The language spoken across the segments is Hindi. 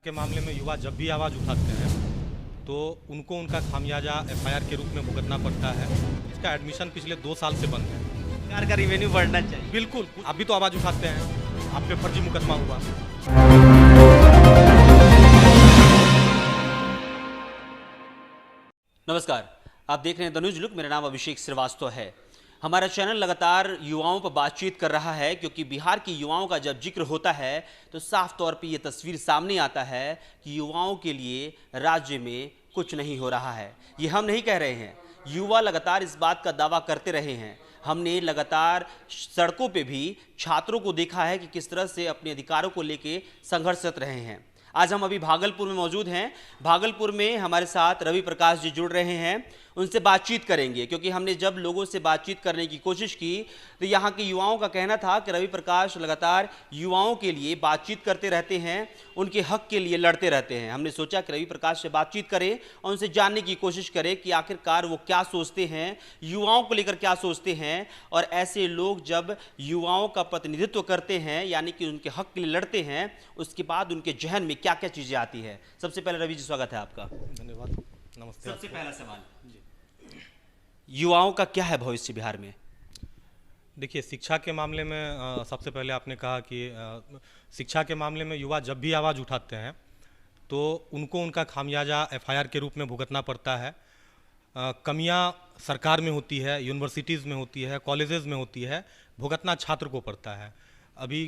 के मामले में युवा जब भी आवाज़ उठाते हैं तो उनको उनका खामियाजा एफआईआर के रूप में भुगतना पड़ता है। इसका एडमिशन पिछले 2 साल से बंद है। सरकार का रिवेन्यू बढ़ना चाहिए। बिल्कुल, आप भी तो आवाज़ उठाते हैं, आप पे फर्जी मुकदमा हुआ। नमस्कार, आप देख रहे हैं द न्यूज लुक। मेरा नाम अभिषेक श्रीवास्तव है। हमारा चैनल लगातार युवाओं पर बातचीत कर रहा है क्योंकि बिहार की युवाओं का जब जिक्र होता है तो साफ तौर पे ये तस्वीर सामने आता है कि युवाओं के लिए राज्य में कुछ नहीं हो रहा है। ये हम नहीं कह रहे हैं, युवा लगातार इस बात का दावा करते रहे हैं। हमने लगातार सड़कों पे भी छात्रों को देखा है कि किस तरह से अपने अधिकारों को लेके संघर्षरत रहे हैं। आज हम अभी भागलपुर में मौजूद हैं। भागलपुर में हमारे साथ रवि प्रकाश जी जुड़ रहे हैं, उनसे बातचीत करेंगे क्योंकि हमने जब लोगों से बातचीत करने की कोशिश की तो यहाँ के युवाओं का कहना था कि रवि प्रकाश लगातार युवाओं के लिए बातचीत करते रहते हैं, उनके हक के लिए लड़ते रहते हैं। हमने सोचा कि रवि प्रकाश से बातचीत करें और उनसे जानने की कोशिश करें कि आखिरकार वो क्या सोचते हैं, युवाओं को लेकर क्या सोचते हैं, और ऐसे लोग जब युवाओं का प्रतिनिधित्व करते हैं यानी कि उनके हक के लिए लड़ते हैं, उसके बाद उनके जहन में क्या क्या चीज़ें आती है। सबसे पहले रवि जी, स्वागत है आपका। धन्यवाद, नमस्ते। सबसे पहला सवाल, युवाओं का क्या है भविष्य बिहार में? देखिए, शिक्षा के मामले में सबसे पहले आपने कहा कि शिक्षा के मामले में युवा जब भी आवाज़ उठाते हैं तो उनको उनका खामियाजा एफआईआर के रूप में भुगतना पड़ता है। कमियां सरकार में होती है, यूनिवर्सिटीज़ में होती है, कॉलेजेस में होती है, भुगतना छात्र को पड़ता है। अभी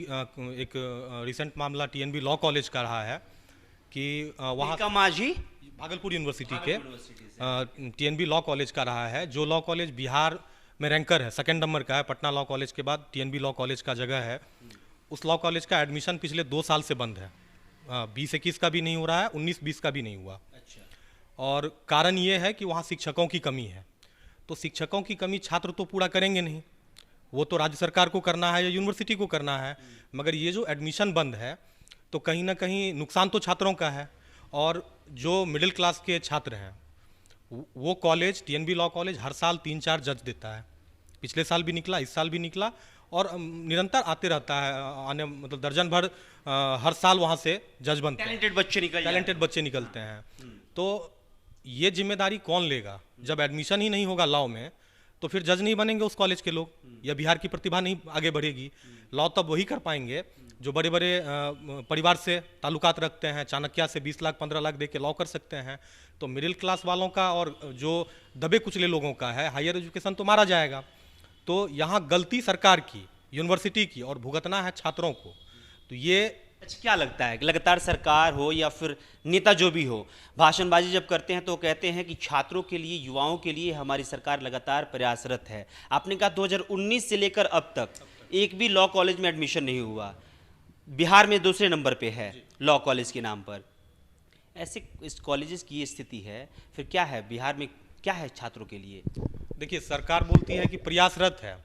एक रिसेंट मामला टीएनबी लॉ कॉलेज का रहा है कि वहाँ का माझी भागलपुर यूनिवर्सिटी के टीएनबी लॉ कॉलेज का रहा है। जो लॉ कॉलेज बिहार में रैंकर है, सेकंड नंबर का है, पटना लॉ कॉलेज के बाद टीएनबी लॉ कॉलेज का जगह है। उस लॉ कॉलेज का एडमिशन पिछले 2 साल से बंद है। 20-21 का भी नहीं हो रहा है, 19-20 का भी नहीं हुआ। अच्छा। और कारण ये है कि वहाँ शिक्षकों की कमी है। तो शिक्षकों की कमी छात्र तो पूरा करेंगे नहीं, वो तो राज्य सरकार को करना है या यूनिवर्सिटी को करना है। मगर ये जो एडमिशन बंद है तो कहीं ना कहीं नुकसान तो छात्रों का है। और जो मिडिल क्लास के छात्र हैं वो कॉलेज, टीएनबी लॉ कॉलेज हर साल 3-4 जज देता है। पिछले साल भी निकला, इस साल भी निकला और निरंतर आते रहता है। आने मतलब दर्जन भर हर साल वहाँ से जज बनते हैं। टैलेंटेड बच्चे निकलते हैं। तो ये जिम्मेदारी कौन लेगा? जब एडमिशन ही नहीं होगा लॉ में तो फिर जज नहीं बनेंगे उस कॉलेज के लोग, या बिहार की प्रतिभा नहीं आगे बढ़ेगी। लॉ तब वही कर पाएंगे जो बड़े बड़े परिवार से ताल्लुकात रखते हैं, चाणक्य से 20 लाख 15 लाख दे के लॉ कर सकते हैं। तो मिडिल क्लास वालों का और जो दबे कुचले लोगों का है हायर एजुकेशन तो मारा जाएगा। तो यहाँ गलती सरकार की, यूनिवर्सिटी की, और भुगतना है छात्रों को। तो ये अच्छा, क्या लगता है कि लगातार सरकार हो या फिर नेता जो भी हो, भाषणबाजी जब करते हैं तो कहते हैं कि छात्रों के लिए, युवाओं के लिए हमारी सरकार लगातार प्रयासरत है। आपने कहा 2019 से लेकर अब तक एक भी लॉ कॉलेज में एडमिशन नहीं हुआ। बिहार में दूसरे नंबर पे है लॉ कॉलेज के नाम पर। ऐसे इस कॉलेजेस की ये स्थिति है, फिर क्या है बिहार में, क्या है छात्रों के लिए? देखिए, सरकार बोलती है कि प्रयासरत है,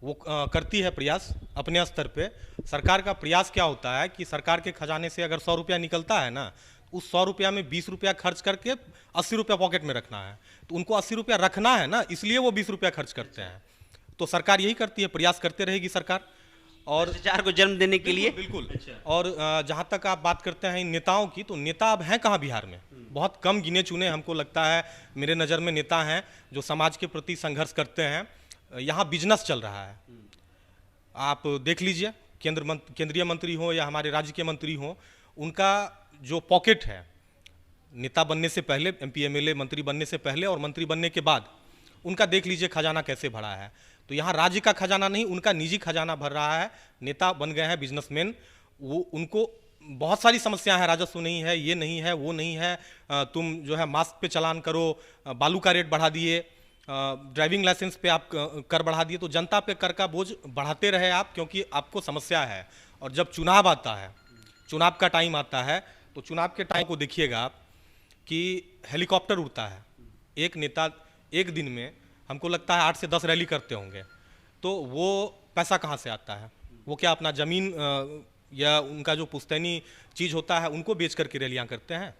वो करती है प्रयास अपने स्तर पे। सरकार का प्रयास क्या होता है कि सरकार के खजाने से अगर 100 रुपया निकलता है ना, उस 100 रुपया में 20 रुपया खर्च करके 80 रुपया पॉकेट में रखना है। तो उनको 80 रुपया रखना है ना, इसलिए वो 20 रुपया खर्च करते हैं। तो सरकार यही करती है, प्रयास करते रहेगी सरकार। और भ्रष्टाचार को जन्म देने के लिए। बिल्कुल। और जहाँ तक आप बात करते हैं इन नेताओं की, तो नेता अब हैं कहाँ बिहार में? बहुत कम गिने चुने हमको लगता है, मेरे नज़र में नेता हैं जो समाज के प्रति संघर्ष करते हैं। यहाँ बिजनेस चल रहा है। आप देख लीजिए, केंद्रीय मंत्री हो या हमारे राज्य के मंत्री हो, उनका जो पॉकेट है नेता बनने से पहले, एमपी एमएलए मंत्री बनने से पहले और मंत्री बनने के बाद, उनका देख लीजिए खजाना कैसे भरा है। तो यहाँ राज्य का खजाना नहीं, उनका निजी खजाना भर रहा है। नेता बन गए हैं बिजनेसमैन। वो उनको बहुत सारी समस्याएं हैं, राजस्व नहीं है, ये नहीं है, वो नहीं है। तुम जो है मास्क पे चालान करो, बालू का रेट बढ़ा दिए, ड्राइविंग लाइसेंस पे आप कर बढ़ा दिए। तो जनता पे कर का बोझ बढ़ाते रहे आप, क्योंकि आपको समस्या है। और जब चुनाव आता है, चुनाव का टाइम आता है, तो चुनाव के टाइम को देखिएगा आप कि हेलीकॉप्टर उड़ता है। एक नेता एक दिन में हमको लगता है 8 से 10 रैली करते होंगे। तो वो पैसा कहाँ से आता है? वो क्या अपना ज़मीन या उनका जो पुश्तैनी चीज़ होता है उनको बेच करके रैलियाँ करते हैं?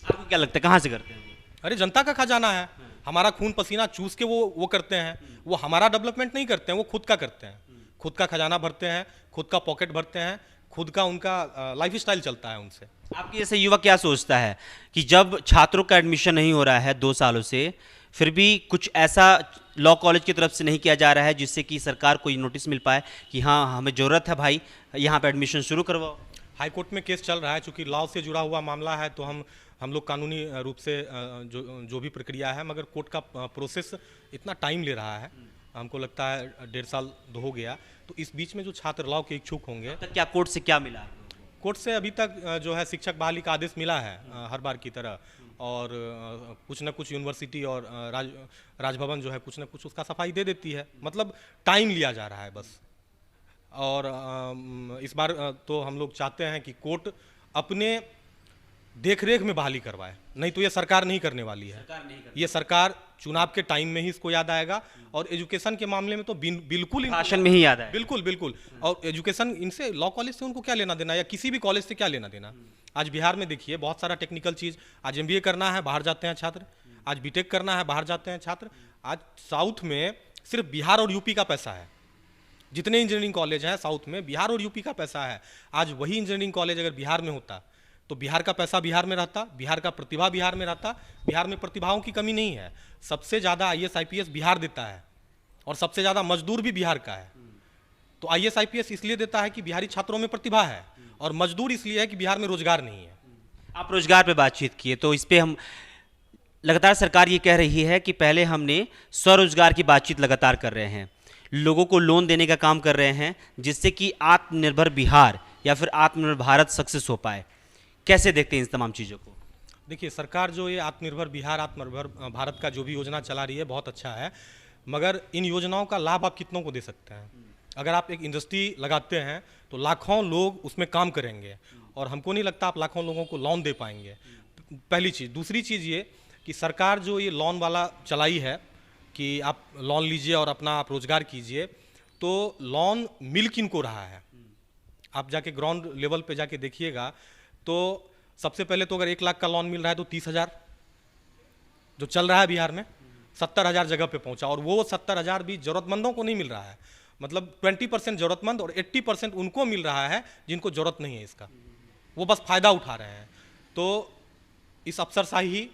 आपको क्या लगता है कहाँ से करते हैं? अरे जनता का खजाना है, हमारा खून पसीना चूस के वो करते हैं। वो हमारा डेवलपमेंट नहीं करते हैं, वो खुद का करते हैं। खुद का खजाना भरते हैं, खुद का पॉकेट भरते हैं, खुद का उनका लाइफ स्टाइल चलता है उनसे। आपके जैसे युवा क्या सोचता है कि जब छात्रों का एडमिशन नहीं हो रहा है 2 सालों से, फिर भी कुछ ऐसा लॉ कॉलेज की तरफ से नहीं किया जा रहा है जिससे कि सरकार को ये नोटिस मिल पाए कि हाँ हमें ज़रूरत है भाई, यहाँ पे एडमिशन शुरू करवाओ? हाई कोर्ट में केस चल रहा है, चूंकि लॉ से जुड़ा हुआ मामला है तो हम लोग कानूनी रूप से जो भी प्रक्रिया है, मगर कोर्ट का प्रोसेस इतना टाइम ले रहा है, हमको लगता है 1.5 साल हो गया। तो इस बीच में जो छात्र लॉ के इच्छुक होंगे, तक क्या कोर्ट से क्या मिला? कोर्ट से अभी तक जो है शिक्षक बहाली का आदेश मिला है हर बार की तरह, और कुछ न कुछ यूनिवर्सिटी और राजभवन जो है कुछ न कुछ उसका सफाई दे देती है, मतलब टाइम लिया जा रहा है बस। और इस बार तो हम लोग चाहते हैं कि कोर्ट अपने देखरेख में बहाली करवाए, नहीं तो ये सरकार नहीं करने वाली है। ये सरकार चुनाव के टाइम में ही इसको याद आएगा, और एजुकेशन के मामले में तो बिल्कुल भाषण में ही याद है। बिल्कुल बिल्कुल। और एजुकेशन इनसे, लॉ कॉलेज से उनको क्या लेना देना, या किसी भी कॉलेज से क्या लेना देना। आज बिहार में देखिए बहुत सारा टेक्निकल चीज़, आज MBA करना है बाहर जाते हैं छात्र, आज BTech करना है बाहर जाते हैं छात्र। आज साउथ में सिर्फ बिहार और यूपी का पैसा है, जितने इंजीनियरिंग कॉलेज हैं साउथ में बिहार और यूपी का पैसा है। आज वही इंजीनियरिंग कॉलेज अगर बिहार में होता तो बिहार का पैसा बिहार में रहता, बिहार का प्रतिभा बिहार में रहता। बिहार में प्रतिभाओं की कमी नहीं है, सबसे ज़्यादा IAS IPS बिहार देता है, और सबसे ज़्यादा मजदूर भी बिहार का है। तो IAS IPS इसलिए देता है कि बिहारी छात्रों में प्रतिभा है, और मजदूर इसलिए है कि बिहार में रोजगार नहीं है। आप रोजगार पे बातचीत किए, तो इस पे हम लगातार, सरकार ये कह रही है कि पहले हमने स्वरोजगार की बातचीत लगातार कर रहे हैं, लोगों को लोन देने का काम कर रहे हैं, जिससे कि आत्मनिर्भर बिहार या फिर आत्मनिर्भर भारत सक्सेस हो पाए। कैसे देखते हैं इन तमाम चीज़ों को? देखिए, सरकार जो ये आत्मनिर्भर बिहार, आत्मनिर्भर भारत का जो भी योजना चला रही है बहुत अच्छा है, मगर इन योजनाओं का लाभ आप कितनों को दे सकते हैं? अगर आप एक इंडस्ट्री लगाते हैं तो लाखों लोग उसमें काम करेंगे, और हमको नहीं लगता आप लाखों लोगों को लोन दे पाएंगे, पहली चीज़। दूसरी चीज़ ये कि सरकार जो ये लोन वाला चलाई है कि आप लोन लीजिए और अपना आप रोजगार कीजिए, तो लोन मिल किनको रहा है? आप जाके ग्राउंड लेवल पे जाके देखिएगा तो सबसे पहले तो अगर 1 लाख का लोन मिल रहा है तो 30,000 जो चल रहा है बिहार में, 70,000 जगह पे पहुंचा, और वो 70,000 भी जरूरतमंदों को नहीं मिल रहा है। मतलब 20% जरूरतमंद और 80% उनको मिल रहा है जिनको जरूरत नहीं है इसका, वो बस फायदा उठा रहे हैं। तो इस अफसरशाही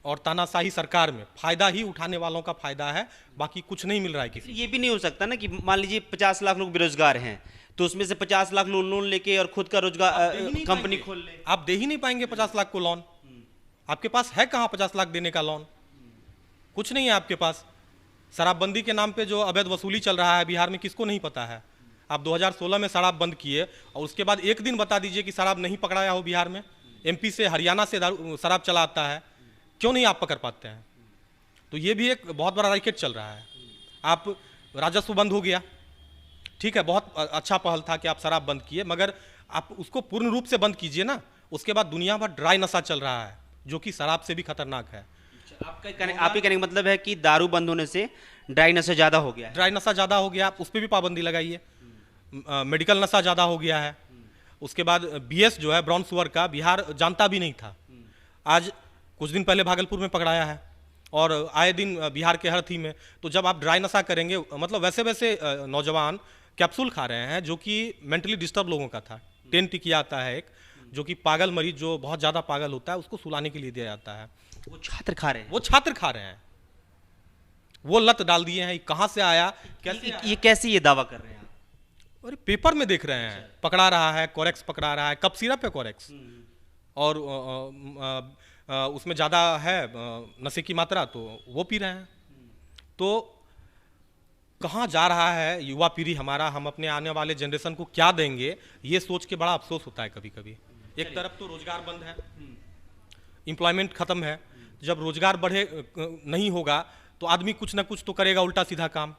और तानाशाही सरकार में फायदा ही उठाने वालों का फायदा है, बाकी कुछ नहीं मिल रहा है किसी। ये भी नहीं हो सकता ना कि मान लीजिए 50 लाख लोग बेरोजगार हैं, तो उसमें से 50 लाख लोग लोन लेके और खुद का रोजगार कंपनी खोल ले। आप दे ही नहीं पाएंगे 50 लाख को लोन। आपके पास है कहाँ 50 लाख देने का लोन? कुछ नहीं है आपके पास। शराबबंदी के नाम पे जो अवैध वसूली चल रहा है बिहार में, किसको नहीं पता है? आप 2016 में शराब बंद किए, और उसके बाद एक दिन बता दीजिए कि शराब नहीं पकड़ाया हो बिहार में। MP से, हरियाणा से शराब चला आता है, क्यों नहीं आप पकड़ पाते हैं? तो ये भी एक बहुत बड़ा रैकेट चल रहा है। आप राजस्व बंद हो गया, ठीक है, बहुत अच्छा पहल था कि आप शराब बंद किए, मगर आप उसको पूर्ण रूप से बंद कीजिए ना। उसके बाद दुनिया भर ड्राई नशा चल रहा है जो कि शराब से भी खतरनाक है। आपके कहने का मतलब है कि दारू बंद होने से ड्राई नशा ज़्यादा हो गया है? ड्राई नशा ज़्यादा हो गया, आप उस पर भी पाबंदी लगाइए। मेडिकल नशा ज़्यादा हो गया है। उसके बाद BS जो है ब्राउन शुगर का, बिहार जानता भी नहीं था, आज कुछ दिन पहले भागलपुर में पकड़ाया है, और आए दिन बिहार के हर थी में। तो जब आप ड्राई नशा करेंगे, मतलब वैसे वैसे नौजवान कैप्सूल खा रहे हैं जो कि मेंटली डिस्टर्ब लोगों का था। 10 टिकिया आता है एक, जो कि पागल मरीज जो बहुत ज़्यादा पागल होता है उसको सुलाने के लिए दिया जाता है। वो छात्र खा रहे हैं? वो छात्र खा रहे हैं, वो लत डाल दिए हैं। कहाँ से आया, कैसे ये कैसे ये दावा कर रहे हैं? अरे पेपर में देख रहे हैं, पकड़ा रहा है, कोरेक्स पकड़ा रहा है, कप सिरप है कोरेक्स, और उसमें ज़्यादा है नशे की मात्रा, तो वो पी रहे हैं। तो कहाँ जा रहा है युवा पीढ़ी हमारा? हम अपने आने वाले जनरेशन को क्या देंगे, ये सोच के बड़ा अफसोस होता है कभी कभी। एक तरफ तो रोजगार बंद है, एम्प्लॉयमेंट खत्म है। जब रोजगार बढ़े नहीं होगा तो आदमी कुछ ना कुछ तो करेगा उल्टा सीधा काम।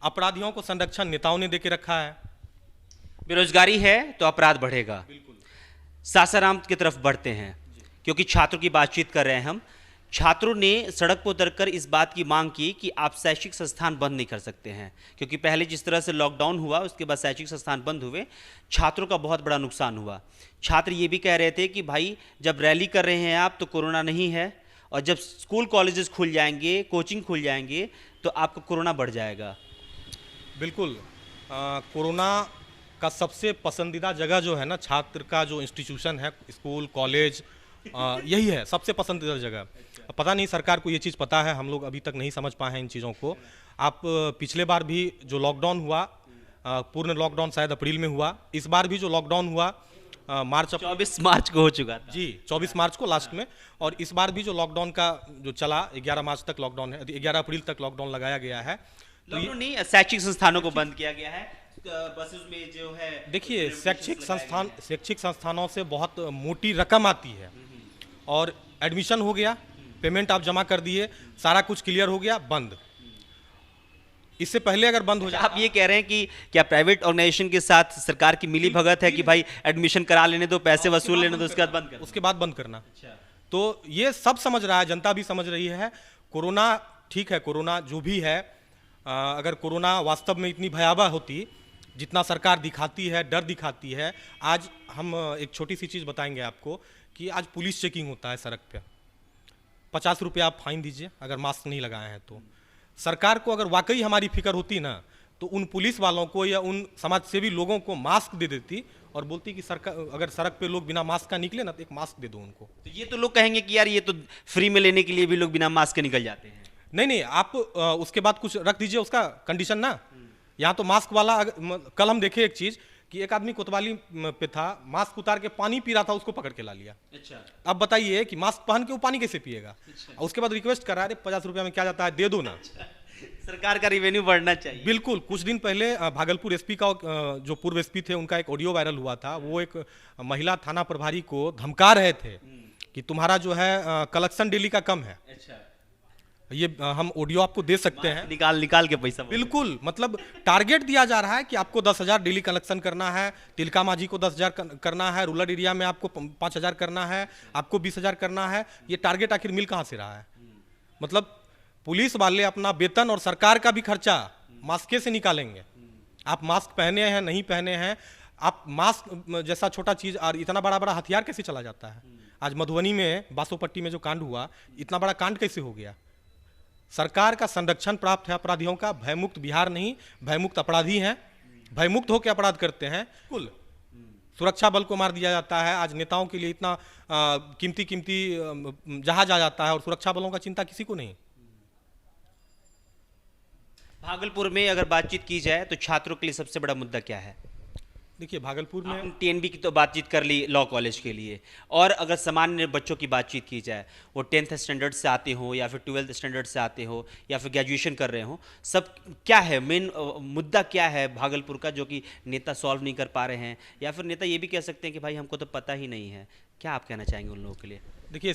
अपराधियों को संरक्षण नेताओं ने देके रखा है। बेरोजगारी है तो अपराध बढ़ेगा। सासाराम की तरफ बढ़ते हैं, क्योंकि छात्रों की बातचीत कर रहे हैं हम। छात्रों ने सड़क पर उतरकर इस बात की मांग की कि आप शैक्षिक संस्थान बंद नहीं कर सकते हैं, क्योंकि पहले जिस तरह से लॉकडाउन हुआ उसके बाद शैक्षिक संस्थान बंद हुए, छात्रों का बहुत बड़ा नुकसान हुआ। छात्र ये भी कह रहे थे कि भाई जब रैली कर रहे हैं आप तो कोरोना नहीं है, और जब स्कूल कॉलेजेस खुल जाएंगे, कोचिंग खुल जाएंगे, तो आपको कोरोना बढ़ जाएगा। बिल्कुल, कोरोना का सबसे पसंदीदा जगह जो है ना, छात्र का जो इंस्टीट्यूशन है, स्कूल कॉलेज, यही है सबसे पसंदीदा जगह। पता नहीं सरकार को ये चीज़ पता है, हम लोग अभी तक नहीं समझ पाए हैं इन चीज़ों को। आप पिछले बार भी जो लॉकडाउन हुआ, पूर्ण लॉकडाउन शायद अप्रैल में हुआ, इस बार भी जो लॉकडाउन हुआ मार्च 24 मार्च को हो चुका था। जी 24 मार्च को लास्ट में, और इस बार भी जो लॉकडाउन का जो चला 11 मार्च तक लॉकडाउन है, 11 अप्रैल तक लॉकडाउन लगाया गया है। तो लॉकडाउन नहीं, शैक्षिक संस्थानों को बंद किया गया है। बसेस में जो है, देखिए शैक्षिक संस्थानों से बहुत मोटी रकम आती है, और एडमिशन हो गया, पेमेंट आप जमा कर दिए, सारा कुछ क्लियर हो गया, बंद। इससे पहले अगर बंद हो जाए, आप ये कह रहे हैं कि क्या प्राइवेट ऑर्गेनाइजेशन के साथ सरकार की मिली भगत है कि भाई एडमिशन करा लेने दो, पैसे वसूल लेने दो, उसके बाद बंद करना? उसके बाद बंद करना। तो ये सब समझ रहा है, जनता भी समझ रही है। कोरोना ठीक है, कोरोना जो भी है, अगर कोरोना वास्तव में इतनी भयावह होती जितना सरकार दिखाती है, डर दिखाती है। आज हम एक छोटी सी चीज़ बताएंगे आपको कि आज पुलिस चेकिंग होता है सड़क पे, 50 रुपये आप फाइन दीजिए अगर मास्क नहीं लगाए हैं तो। सरकार को अगर वाकई हमारी फिक्र होती ना, तो उन पुलिस वालों को या उन समाजसेवी लोगों को मास्क दे देती और बोलती कि सरकार अगर सड़क पे लोग बिना मास्क का निकले ना, तो एक मास्क दे दो उनको। तो ये तो लोग कहेंगे कि यार ये तो फ्री में लेने के लिए भी लोग बिना मास्क के निकल जाते हैं। नहीं, आप उसके बाद कुछ रख दीजिए उसका कंडीशन ना। यहाँ तो मास्क वाला कल हम देखे एक चीज कि एक आदमी कोतवाली पे था, मास्क उतार के पानी पी रहा था, उसको पकड़ के ला लिया। अच्छा। अब बताइए कि मास्क पहन के वो पानी कैसे पिएगा? अच्छा। उसके बाद रिक्वेस्ट कर रहा है, 50 रुपया में क्या जाता है, दे दो ना। अच्छा। सरकार का रिवेन्यू बढ़ना चाहिए। बिल्कुल। कुछ दिन पहले भागलपुर एसपी का जो पूर्व एसपी थे, उनका एक ऑडियो वायरल हुआ था। वो एक महिला थाना प्रभारी को धमका रहे थे कि तुम्हारा जो है कलेक्शन डेली का कम है। अच्छा। ये हम ऑडियो आपको दे सकते हैं, निकाल के पैसा। बिल्कुल। मतलब टारगेट दिया जा रहा है कि आपको 10,000 डेली कलेक्शन करना है, तिलका माझी को 10,000 करना है, रूरल एरिया में आपको 5,000 करना है, आपको 20,000 करना है। ये टारगेट आखिर मिल कहाँ से रहा है? मतलब पुलिस वाले अपना वेतन और सरकार का भी खर्चा मास्क से निकालेंगे। आप मास्क पहने हैं नहीं पहने हैं, आप मास्क जैसा छोटा चीज और इतना बड़ा बड़ा हथियार कैसे चला जाता है? आज मधुबनी में बासोपट्टी में जो कांड हुआ, इतना बड़ा कांड कैसे हो गया? सरकार का संरक्षण प्राप्त है अपराधियों का। भयमुक्त बिहार नहीं, भयमुक्त अपराधी हैं, भयमुक्त होकर अपराध करते हैं। कुल सुरक्षा बल को मार दिया जाता है। आज नेताओं के लिए इतना कीमती जहाज आ जाता है और सुरक्षा बलों का चिंता किसी को नहीं। भागलपुर में अगर बातचीत की जाए तो छात्रों के लिए सबसे बड़ा मुद्दा क्या है? देखिए भागलपुर में टीएनबी की तो बातचीत कर ली लॉ कॉलेज के लिए, और अगर सामान्य बच्चों की बातचीत की जाए, वो 10th स्टैंडर्ड से आते हो या फिर 12th स्टैंडर्ड से आते हो या फिर ग्रेजुएशन कर रहे हो, सब क्या है मेन मुद्दा क्या है भागलपुर का जो कि नेता सॉल्व नहीं कर पा रहे हैं, या फिर नेता ये भी कह सकते हैं कि भाई हमको तो पता ही नहीं है? क्या आप कहना चाहेंगे उन लोगों के लिए? देखिए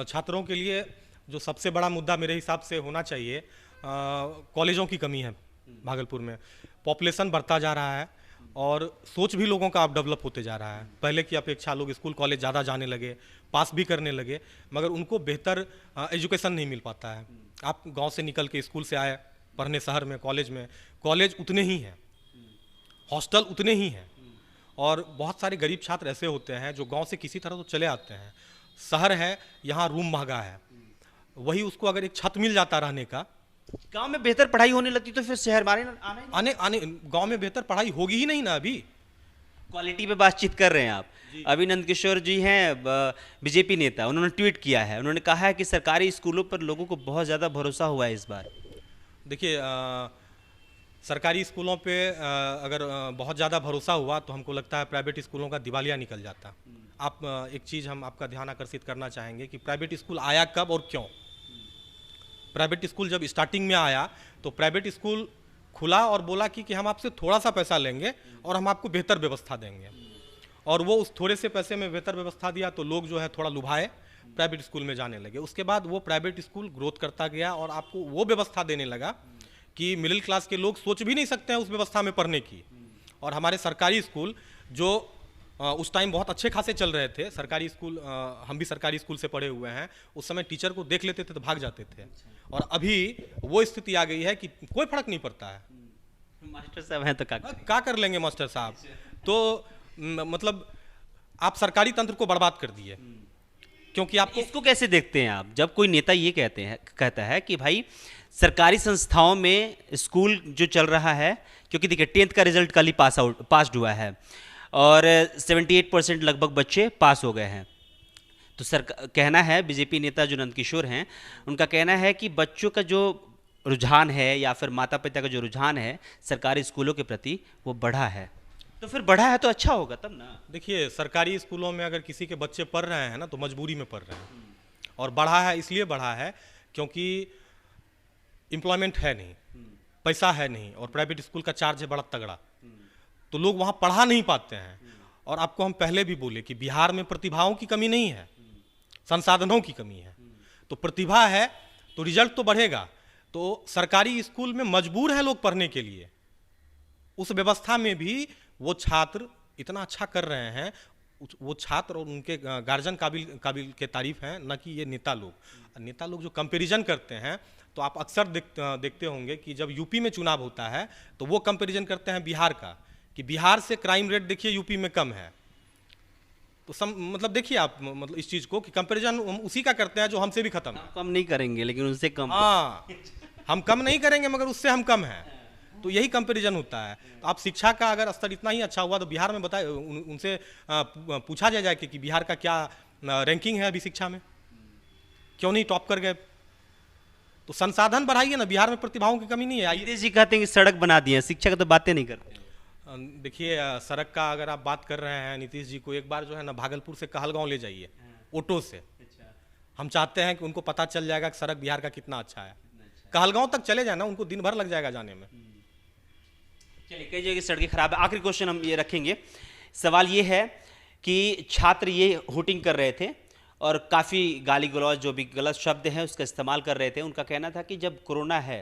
छात्रों के लिए जो सबसे बड़ा मुद्दा मेरे हिसाब से होना चाहिए, कॉलेजों की कमी है भागलपुर में। पॉपुलेशन बढ़ता जा रहा है और सोच भी लोगों का अब डेवलप होते जा रहा है। पहले की अपेक्षा लोग स्कूल कॉलेज ज़्यादा जाने लगे, पास भी करने लगे, मगर उनको बेहतर एजुकेशन नहीं मिल पाता है। आप गांव से निकल के स्कूल से आए पढ़ने शहर में, कॉलेज उतने ही हैं, हॉस्टल उतने ही हैं, और बहुत सारे गरीब छात्र ऐसे होते हैं जो गांव से किसी तरह तो चले आते हैं। शहर है, यहाँ रूम महंगा है, वही उसको अगर एक छत मिल जाता रहने का, गांव में बेहतर पढ़ाई होने लगती तो फिर शहर मारे आने गांव में बेहतर पढ़ाई होगी ही नहीं ना। अभी क्वालिटी पे बातचीत कर रहे हैं आप। अभी नंदकिशोर जी हैं बीजेपी नेता, उन्होंने ट्वीट किया है, उन्होंने कहा है कि सरकारी स्कूलों पर लोगों को बहुत ज़्यादा भरोसा हुआ है इस बार। देखिए सरकारी स्कूलों पे अगर बहुत ज़्यादा भरोसा हुआ तो हमको लगता है प्राइवेट स्कूलों का दिवालिया निकल जाता। आप एक चीज़ हम आपका ध्यान आकर्षित करना चाहेंगे कि प्राइवेट स्कूल आया कब और क्यों। प्राइवेट स्कूल जब स्टार्टिंग में आया तो प्राइवेट स्कूल खुला और बोला कि हम आपसे थोड़ा सा पैसा लेंगे और हम आपको बेहतर व्यवस्था देंगे, और वो उस थोड़े से पैसे में बेहतर व्यवस्था दिया तो लोग जो है थोड़ा लुभाए, प्राइवेट स्कूल में जाने लगे। उसके बाद वो प्राइवेट स्कूल ग्रोथ करता गया और आपको वो व्यवस्था देने लगा कि मिडिल क्लास के लोग सोच भी नहीं सकते हैं उस व्यवस्था में पढ़ने की। और हमारे सरकारी स्कूल जो उस टाइम बहुत अच्छे खासे चल रहे थे, सरकारी स्कूल, हम भी सरकारी स्कूल से पढ़े हुए हैं, उस समय टीचर को देख लेते थे तो भाग जाते थे, और अभी वो स्थिति आ गई है कि कोई फर्क नहीं पड़ता है। मास्टर साहब हैं तो क्या कर लेंगे मास्टर साहब? तो मतलब आप सरकारी तंत्र को बर्बाद कर दिए। क्योंकि आपको इसको कैसे देखते हैं आप, जब कोई नेता ये कहता है कि भाई सरकारी संस्थाओं में स्कूल जो चल रहा है, क्योंकि देखिए 10th का रिजल्ट कल ही पास्ड हुआ है और 78% लगभग बच्चे पास हो गए हैं। तो कहना है, बीजेपी नेता जो नंदकिशोर हैं, उनका कहना है कि बच्चों का जो रुझान है या फिर माता पिता का जो रुझान है सरकारी स्कूलों के प्रति वो बढ़ा है। तो फिर बढ़ा है तो अच्छा होगा तब ना। देखिए, सरकारी स्कूलों में अगर किसी के बच्चे पढ़ रहे हैं ना तो मजबूरी में पढ़ रहे हैं, और बढ़ा है इसलिए बढ़ा है क्योंकि एम्प्लॉयमेंट है नहीं, पैसा है नहीं, और प्राइवेट स्कूल का चार्ज है बड़ा तगड़ा, तो लोग वहाँ पढ़ा नहीं पाते हैं। और आपको हम पहले भी बोले कि बिहार में प्रतिभाओं की कमी नहीं है, संसाधनों की कमी है। तो प्रतिभा है तो रिजल्ट तो बढ़ेगा। तो सरकारी स्कूल में मजबूर हैं लोग पढ़ने के लिए, उस व्यवस्था में भी वो छात्र इतना अच्छा कर रहे हैं, वो छात्र और उनके गार्जियन काबिल के तारीफ हैं, न कि ये नेता लोग। नेता लोग जो कंपैरिजन करते हैं, तो आप अक्सर देखते होंगे कि जब यूपी में चुनाव होता है तो वो कंपैरिजन करते हैं बिहार का, कि बिहार से क्राइम रेट देखिए यूपी में कम है। तो मतलब देखिए आप, मतलब इस चीज़ को कि कंपैरिजन हम उसी का करते हैं जो हमसे भी खत्म है। कम नहीं करेंगे लेकिन उनसे कम। हाँ, हम कम नहीं करेंगे मगर उससे हम कम हैं, तो यही कंपैरिजन होता है। तो आप शिक्षा का अगर स्तर इतना ही अच्छा हुआ तो बिहार में बताए, उनसे पूछा जाए कि बिहार का क्या रैंकिंग है अभी शिक्षा में, क्यों नहीं टॉप कर गए। तो संसाधन बढ़ाइए ना, बिहार में प्रतिभाओं की कमी नहीं है। नीतीश जी कहते हैं कि सड़क बना दिए, शिक्षा की तो बातें नहीं करते। देखिए, सड़क का अगर आप बात कर रहे हैं, नीतीश जी को एक बार जो है ना भागलपुर से कहलगांव ले जाइए ऑटो से। हम चाहते हैं कि उनको पता चल जाएगा कि सड़क बिहार का कितना अच्छा है। कहलगांव तक चले जाए ना, उनको दिन भर लग जाएगा जाने में। चलिए, कई जगह सड़कें खराब है। आखिरी क्वेश्चन हम ये रखेंगे, सवाल ये है कि छात्र ये हुटिंग कर रहे थे और काफ़ी गाली गलौज, जो भी गलत शब्द हैं उसका इस्तेमाल कर रहे थे। उनका कहना था कि जब कोरोना है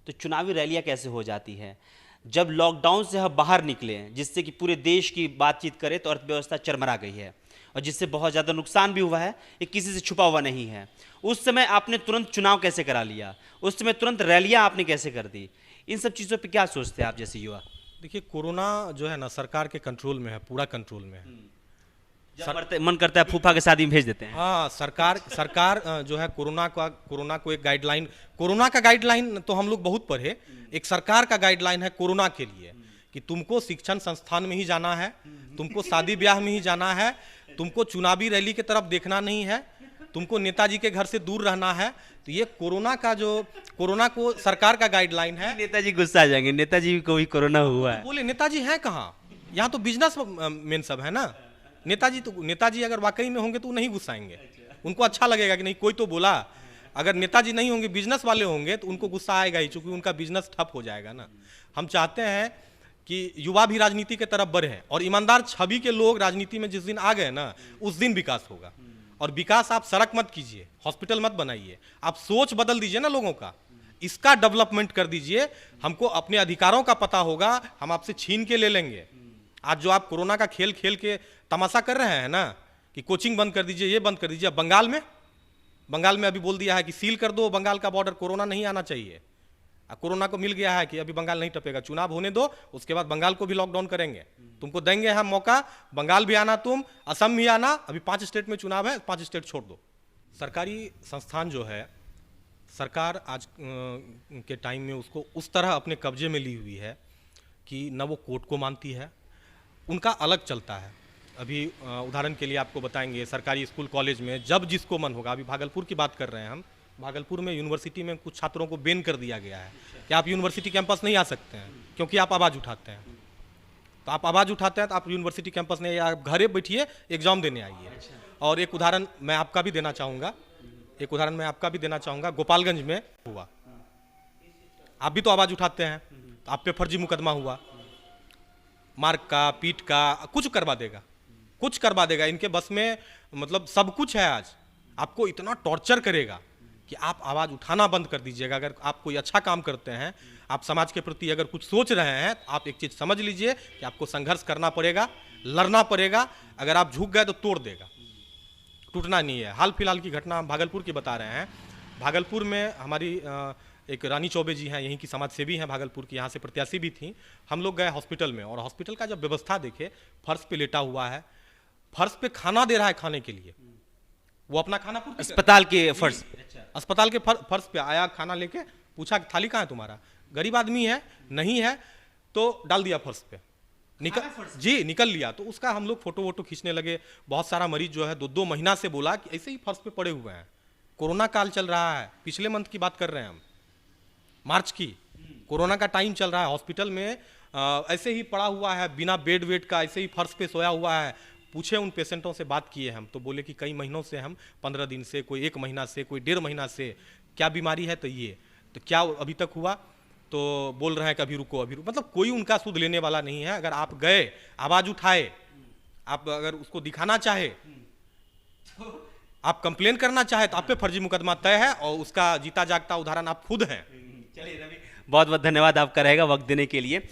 तो चुनावी रैलियां कैसे हो जाती है, जब लॉकडाउन से हम बाहर निकले जिससे कि पूरे देश की बातचीत करें तो अर्थव्यवस्था चरमरा गई है और जिससे बहुत ज़्यादा नुकसान भी हुआ है, ये किसी से छुपा हुआ नहीं है। उस समय आपने तुरंत चुनाव कैसे करा लिया, उस समय तुरंत रैलियां आपने कैसे कर दी, इन सब चीज़ों पे क्या सोचते हैं आप जैसे युवा? देखिए, कोरोना जो है ना सरकार के कंट्रोल में है, पूरा कंट्रोल में है। मन करता है फूफा के शादी में भेज देते हैं। हाँ, सरकार जो है कोरोना को एक गाइडलाइन, कोरोना का गाइडलाइन तो हम लोग बहुत पढ़े, एक सरकार का गाइडलाइन है कोरोना के लिए कि तुमको शिक्षण संस्थान में ही जाना है, तुमको शादी ब्याह में ही जाना है, तुमको चुनावी रैली की तरफ देखना नहीं है, तुमको नेताजी के घर से दूर रहना है। तो ये कोरोना को सरकार का गाइडलाइन है। नेताजी गुस्सा आ जाएंगे, नेताजी को भी कोरोना हुआ है। बोले नेताजी हैं कहाँ, यहाँ तो बिजनेस मैन सब है ना। नेताजी अगर वाकई में होंगे तो नहीं गुस्साएंगे, उनको अच्छा लगेगा कि नहीं कोई तो बोला। अगर नेताजी नहीं होंगे, बिजनेस वाले होंगे तो उनको गुस्सा आएगा ही, क्योंकि उनका बिजनेस ठप हो जाएगा ना। हम चाहते हैं कि युवा भी राजनीति की तरफ बढ़े और ईमानदार छवि के लोग राजनीति में जिस दिन आ गए ना, उस दिन विकास होगा। और विकास आप सड़क मत कीजिए, हॉस्पिटल मत बनाइए, आप सोच बदल दीजिए ना लोगों का, इसका डेवलपमेंट कर दीजिए। हमको अपने अधिकारों का पता होगा, हम आपसे छीन के ले लेंगे। आज जो आप कोरोना का खेल खेल के तमाशा कर रहे हैं ना कि कोचिंग बंद कर दीजिए, ये बंद कर दीजिए। बंगाल में अभी बोल दिया है कि सील कर दो बंगाल का बॉर्डर, कोरोना नहीं आना चाहिए। कोरोना को मिल गया है कि अभी बंगाल नहीं टपेगा, चुनाव होने दो, उसके बाद बंगाल को भी लॉकडाउन करेंगे। तुमको देंगे हम मौका, बंगाल भी आना, तुम असम भी आना। अभी 5 स्टेट में चुनाव है, 5 स्टेट छोड़ दो। सरकारी संस्थान जो है, सरकार आज के टाइम में उसको उस तरह अपने कब्जे में ली हुई है कि न वो कोर्ट को मानती है, उनका अलग चलता है। अभी उदाहरण के लिए आपको बताएंगे, सरकारी स्कूल कॉलेज में जब जिसको मन होगा, अभी भागलपुर की बात कर रहे हैं हम, भागलपुर में यूनिवर्सिटी में कुछ छात्रों को बैन कर दिया गया है कि आप यूनिवर्सिटी कैंपस नहीं आ सकते हैं क्योंकि आप आवाज़ उठाते हैं। तो आप आवाज़ उठाते हैं तो आप यूनिवर्सिटी कैंपस नहीं, आप घरे बैठिए एग्जाम देने आइए। और एक उदाहरण मैं आपका भी देना चाहूँगा, गोपालगंज में हुआ। आप भी तो आवाज़ उठाते हैं, तो आप पे फर्जी मुकदमा हुआ, मार का, पीट का, कुछ करवा देगा। इनके बस में मतलब सब कुछ है। आज आपको इतना टॉर्चर करेगा कि आप आवाज़ उठाना बंद कर दीजिएगा। अगर आप कोई अच्छा काम करते हैं, आप समाज के प्रति अगर कुछ सोच रहे हैं, तो आप एक चीज़ समझ लीजिए कि आपको संघर्ष करना पड़ेगा, लड़ना पड़ेगा। अगर आप झुक गए तो तोड़ देगा, टूटना नहीं है। हाल फिलहाल की घटना हम भागलपुर की बता रहे हैं। भागलपुर में हमारी एक रानी चौबे जी हैं, यहीं की समाज सेवी हैं भागलपुर की, यहाँ से प्रत्याशी भी थी। हम लोग गए हॉस्पिटल में और हॉस्पिटल का जब व्यवस्था देखे, फर्श पे लेटा हुआ है, फर्श पे खाना दे रहा है खाने के लिए। वो अपना खाना अस्पताल के फर्श पे आया, खाना लेके पूछा कि थाली कहाँ है तुम्हारा, गरीब आदमी है, नहीं है तो डाल दिया फर्श पे, निकल लिया। तो उसका हम लोग फोटो वोटो खींचने लगे। बहुत सारा मरीज जो है 2-2 महीना से बोला कि ऐसे ही फर्श पे पड़े हुए हैं। कोरोना काल चल रहा है, पिछले मंथ की बात कर रहे हैं हम, मार्च की, कोरोना का टाइम चल रहा है। हॉस्पिटल में ऐसे ही पड़ा हुआ है, बिना बेड वेड का ऐसे ही फर्श पे सोया हुआ है। पूछे उन पेशेंटों से, बात किए हम, तो बोले कि कई महीनों से हम, 15 दिन से, कोई 1 महीना से, कोई 1.5 महीना से। क्या बीमारी है, तो ये, तो क्या अभी तक हुआ, तो बोल रहे हैं कि अभी रुको अभी रुको। मतलब कोई उनका सुध लेने वाला नहीं है। अगर आप गए, आवाज उठाए, आप अगर उसको दिखाना चाहे, आप कंप्लेन करना चाहे, तो आप पे फर्जी मुकदमा तय है और उसका जीता जागता उदाहरण आप खुद हैं। चलिए रवि, बहुत बहुत धन्यवाद आपका रहेगा वक्त देने के लिए।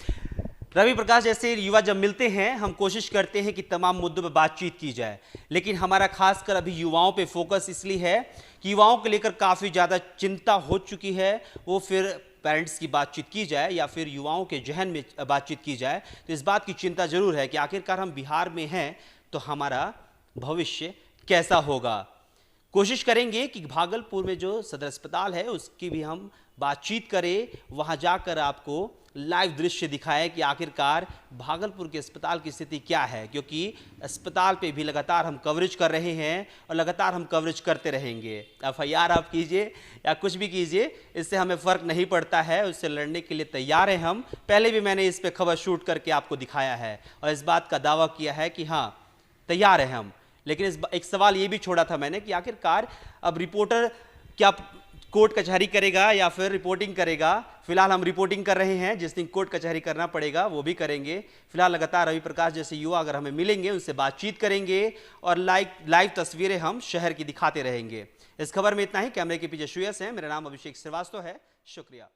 रवि प्रकाश जैसे युवा जब मिलते हैं, हम कोशिश करते हैं कि तमाम मुद्दों पर बातचीत की जाए, लेकिन हमारा खासकर अभी युवाओं पे फोकस इसलिए है कि युवाओं को लेकर काफ़ी ज़्यादा चिंता हो चुकी है। वो फिर पेरेंट्स की बातचीत की जाए या फिर युवाओं के जहन में बातचीत की जाए, तो इस बात की चिंता जरूर है कि आखिरकार हम बिहार में हैं तो हमारा भविष्य कैसा होगा। कोशिश करेंगे कि भागलपुर में जो सदर अस्पताल है उसकी भी हम बातचीत करें, वहां जाकर आपको लाइव दृश्य दिखाएं कि आखिरकार भागलपुर के अस्पताल की स्थिति क्या है, क्योंकि अस्पताल पे भी लगातार हम कवरेज कर रहे हैं और लगातार हम कवरेज करते रहेंगे। FIR आप कीजिए या कुछ भी कीजिए, इससे हमें फ़र्क नहीं पड़ता है, उससे लड़ने के लिए तैयार हैं हम। पहले भी मैंने इस पर खबर शूट करके आपको दिखाया है और इस बात का दावा किया है कि हाँ तैयार हैं हम। लेकिन एक सवाल ये भी छोड़ा था मैंने कि आखिरकार अब रिपोर्टर क्या कोर्ट कचहरी करेगा या फिर रिपोर्टिंग करेगा। फिलहाल हम रिपोर्टिंग कर रहे हैं, जिस दिन कोर्ट कचहरी करना पड़ेगा वो भी करेंगे। फिलहाल लगातार रवि प्रकाश जैसे युवा अगर हमें मिलेंगे उनसे बातचीत करेंगे और लाइव तस्वीरें हम शहर की दिखाते रहेंगे। इस खबर में इतना ही। कैमरे के पीछे सुयस है, मेरा नाम अभिषेक श्रीवास्तव है। शुक्रिया।